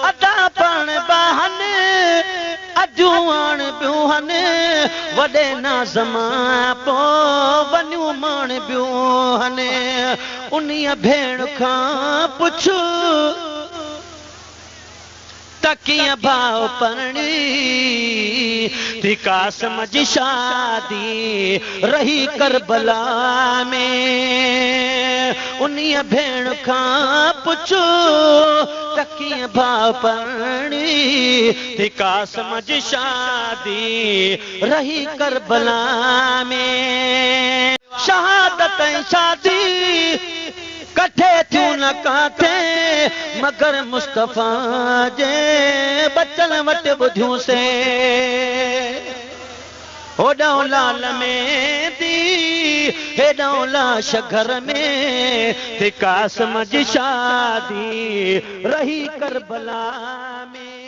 अदा पण बहन अजुआन बियूहन वडे नाज़मा पो वन्यू मान बियूहन उन्हीअ भेण खां पुछ तकिया भाव परणी थी कासम जी शादी रही करबला में उन्हीअ भेण खां पुछो तकिया भाव परणी थी कासम जी शादी रही करबला में शहादत शादी कठे थियूं न काथे मगर मुस्तफ़ा जे बचन वट बुधियूं से होॾां लाल में दी हेॾां लाश घर में थी कासम जी शादी रही करबला में।